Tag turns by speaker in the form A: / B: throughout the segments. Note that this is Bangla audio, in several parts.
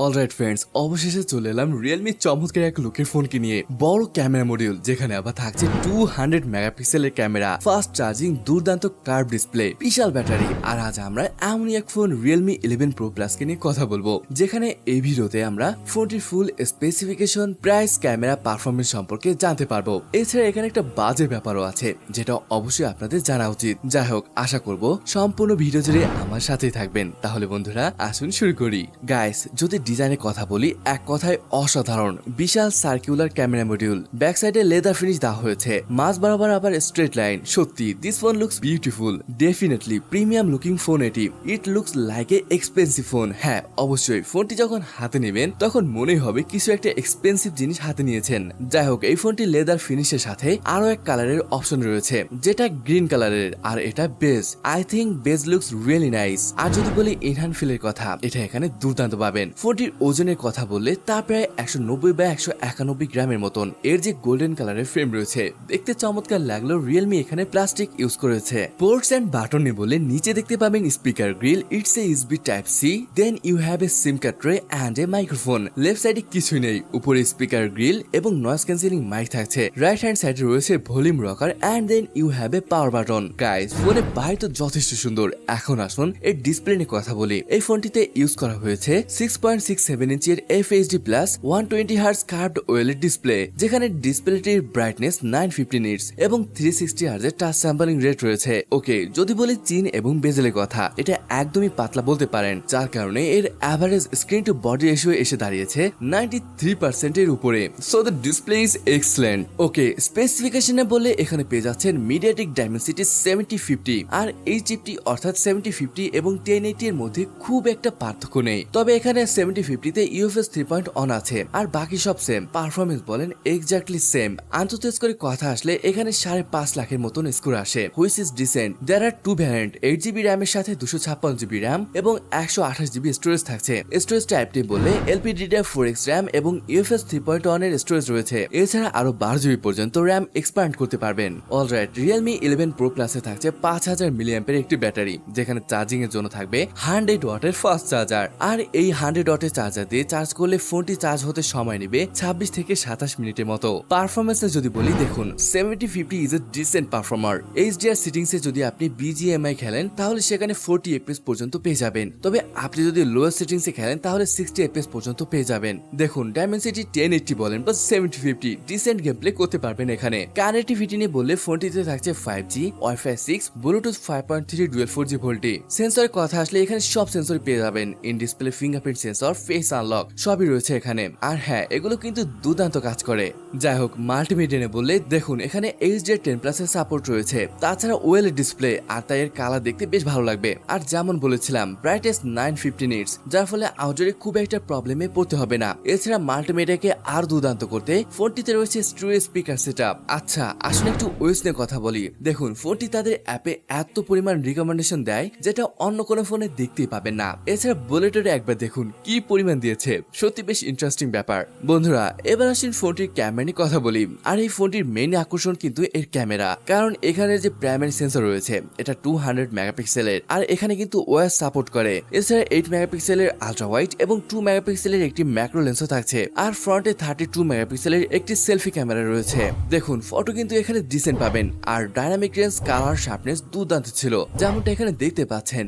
A: অলরাইট ফ্রেন্ডস, অবশেষে চলে এলাম রিয়েলমি চমৎকার এক লুকের ফোনকে নিয়ে। বড় ক্যামেরা মডিউল, যেখানে আবার থাকছে 200 মেগাপিক্সেলের ক্যামেরা, ফাস্ট চার্জিং, দুর্দান্ত কার্ভ ডিসপ্লে, বিশাল ব্যাটারি। আর আজ আমরা এমনই এক ফোন Realme 11 Pro Plus কে নিয়ে কথা বলবো, যেখানে এই ভিডিওতে আমরা ফোনটির ফুল স্পেসিফিকেশন, প্রাইস, ক্যামেরা, পারফরমেন্স সম্পর্কে জানতে পারবো। এছাড়া এখানে একটা বাজে ব্যাপারও আছে, যেটা অবশ্যই আপনাদের জানা উচিত। যাই হোক, আশা করব সম্পূর্ণ ভিডিও জুড়ে আমার সাথেই থাকবেন। তাহলে বন্ধুরা, আসুন শুরু করি। গাইস, যদি ডিজাইনের কথা বলি, এক কথায় অসাধারণ। বিশাল সার্কুলার ক্যামেরা মডিউল, ব্যাক সাইডে লেদার ফিনিশ দেওয়া হয়েছে, মাঝ বরাবর আবার স্ট্রেট লাইন। সত্যি this phone looks beautiful, definitely premium looking phone এটি। It looks like a expensive phone. হ্যাঁ, অবশ্যই ফোনটি যখন হাতে নেবেন তখন মনেই হবে কিছু একটা এক্সপেন্সিভ জিনিস হাতে নিয়েছেন। যাই হোক, এই ফোনটি লেদার ফিনিশের সাথে আরো এক কালারের অপশন রয়েছে, যেটা গ্রিন কালারের, আর এটা beige. I think beige looks really nice. আর যদি বলি ইনহ্যান্ড ফিলের কথা, এটা এখানে দুর্দান্ত পাবেন। ফোনটির ওজনের কথা বললে তা প্রায় 190 বা 191 গ্রামের মতন। এর যে গোল্ডেন কালারের ফ্রেম রয়েছে, দেখতে চমৎকার লাগলো। রিয়েলমি এখানে প্লাস্টিক ইউজ করেছে। পোর্টস এন্ড বাটন নিয়ে বলে নিচে দেখতে পাবেন speaker grille, it's a USB type C, then you have a SIM card tray and a microphone. Left সাইডে কিছুই নেই, উপরে স্পিকার গ্রিল এবং নয়েজ ক্যান্সেলিং মাইক থাকছে। রাইট হ্যান্ড সাইডে রয়েছে volume rocker and then you have a power button. Guys, ফোনের বাইরে তো যথেষ্ট সুন্দর। এখন আসুন এর ডিসপ্লে নিয়ে কথা বলি। এই ফোনটিতে ইউজ করা হয়েছে 6.67 ইঞ্চের FHD plus 120 hertz curved OLED display, যেখানে ডিসপ্লেটির ব্রাইটনেস 950 নিটস এবং 360 হার্টজের টাচ স্যাম্পলিং রেট রয়েছে। ওকে, যদি বলি চিন এবং বেজেলের কথা, এটা একদমই পাতলা বলতে পারেন, যার কারণে এর average screen to body ratio এসে দাঁড়িয়েছে 93% এর উপরে। So the display is excellent. Okay, স্পেসিফিকেশনে বলে এখানে পেয়ে যাচ্ছেন মিডিয়াটেক ডাইমেনসিটি 7050, আর এই চিপটি অর্থাৎ 7050 এবং 1080 এর মধ্যে খুব একটা পার্থক্য নেই। তবে এখানে 7050 তে UFS 3.1 আছে, আর বাকি সব সেম। পারফরমেন্স বলেন এক্স্যাক্টলি সেম। আন্তর্জাতিক করে কথা আসলে এখানে 5.5 লাখের মতন স্কোর আসে, which is decent. There are two variant, 8GB RAM এর সাথে 256GB র্যাম এবং 128GB স্টোরেজ থাকছে। স্টোরেজ টাইপটি বলে LPDDR4X র্যাম এবং UFS 3.1 এর স্টোরেজ রয়েছে। এছাড়া আরো 12GB পর্যন্ত র্যাম এক্সপ্যান্ড করতে পারবেন। অলরাইট, Realme 11 Pro Plus এ থাকছে 5000 মিলিঅ্যাম্পের একটি ব্যাটারি, যেখানে চার্জিং এর জন্য থাকবে 100 ওয়াটের ফাস্ট চার্জার। আর এই 100 ওয়াটের চার্জার দিয়ে চার্জ করলে ফোনটি চার্জ হতে সময় নেবে 26 থেকে 27 মিনিটের মতো। পারফরমেন্সে যদি বলি, দেখুন 7050 is a dissent performer. HDR সেটিংসে যদি আপনি BGMI খেলেন তাহলে সেখানে 40 FPS পর্যন্ত পেয়ে যাবেন। তবে আপনি যদি লোয়ার সেটিংসে খেলেন তাহলে 60 FPS পর্যন্ত পেয়ে যাবেন। দেখুন ডাইমেনসিটি 1080 বলেন বা 7050, ডিসেন্ট গেম প্লে করতে পারবেন এখানে। কানেক্টিভিটি নিয়ে বললে ফোনটিতে থাকছে 5G, Wi-Fi 6, Bluetooth 5.3, dual 4G VoLTE. সেন্সরের কথা আসলে এখানে সব সেন্সর পেয়ে যাবেন। In display fingerprint sensor, face unlock সবই রয়েছে এখানে। আর হ্যাঁ, এগুলো কিন্তু দুর্দান্ত কাজ করে। যাই হোক, মাল্টিমিডিয়া নিয়ে বললে দেখুন এখানে HDR10+ এর সাপোর্ট রয়েছে। তাছাড়া ওএলইডি ডিসপ্লে, আর তাই এর কালার দেখতে বেশ ভালো লাগবে। আর যেমন বলেছিলাম, ব্রাইটনেস 950 নিটস, যার ফলে আউটডোরে খুব একটা প্রবলেমে পড়তে হবে না। এছাড়া মাল্টিমিডিয়াকে আর দুর্দান্ত করতে ফোনটিতে রয়েছে স্টুডিও স্পিকার সেটআপ। আচ্ছা, আসলে একটু ওএস নিয়ে কথা বলি। দেখুন ফোনটি তাদের অ্যাপে এত পরিমাণ রিকমেন্ডেশন দেয়, যেটা অন্য কোনো ফোনে দেখতেই পাবেন না। এছাড়া বুলেটরে একবার দেখুন কি পরিমাণ দিয়েছে, সত্যি বেশ ইন্টারেস্টিং ব্যাপার। বন্ধুরা, এবার আসেন ফোনটির ক্যামেরা নিয়ে কথা বলি। আর এই ফোনটির মেইন আকর্ষণ কিন্তু এর ক্যামেরা, কারণ এখানে যে প্রাইমারি সেন্সর রয়েছে এটা 200 মেগাপিক্সেলের, আর এখানে কিন্তু ওএস সাপোর্ট করে। এছাড়া 8 মেগাপিক্সেলের আলট্রা ওয়াইড এবং 2 মেগাপিক্সেলের একটি ম্যাক্রো লেন্সও থাকছে, আর ফ্রন্টে 32 মেগাপিক্সেলের একটি সেলফি ক্যামেরা রয়েছে। দেখুন ফটো কিন্তু এখানে ডিসেন্ট পাবেন, আর ডাইনামিক রেঞ্জ, কালার, শার্পনেস দুর্দান্ত ছিল, যেমনটা এখানে দেখতে পাচ্ছেন।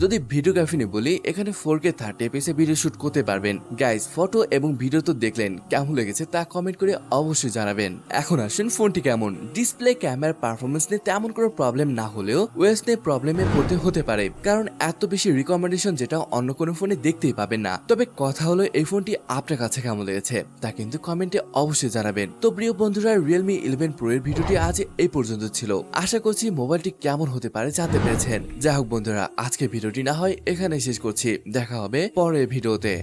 A: যদি ভিডিওগ্রাফি নিয়ে বলি, এখানে 4K 30 fps এ ভিডিও শুট করতে পারবেন। গাইস, ফটো এবং ভিডিও তো দেখলেন, কেমন লেগেছে তা কমেন্ট করে অবশ্যই জানাবেন। এখন আসুন ফোনটি কেমন। ডিসপ্লে, ক্যামেরা, পারফরমেন্স নিয়ে তেমন কোনো প্রবলেম না হলেও ওএস নিয়ে প্রবলেমে পড়তে হতে পারে, কারণ এত বেশি রিকমেন্ডেশন যেটা অন্য কোনো ফোনে দেখতেই পাবেন না। তবে কথা হলো, এই ফোনটি আপনার কাছে কেমন লেগেছে তা কিন্তু কমেন্টে অবশ্যই জানাবেন। তো প্রিয় বন্ধুরা, Realme 11 Pro এর ভিডিওটি আজ এই পর্যন্ত ছিল। আশা করছি মোবাইলটি কেমন হতে পারে জানতে পেরেছেন। যাই হোক বন্ধুরা, আজকে ভিডিওটি না হয় এখানে শেষ করছি। দেখা হবে পরের ভিডিওতে।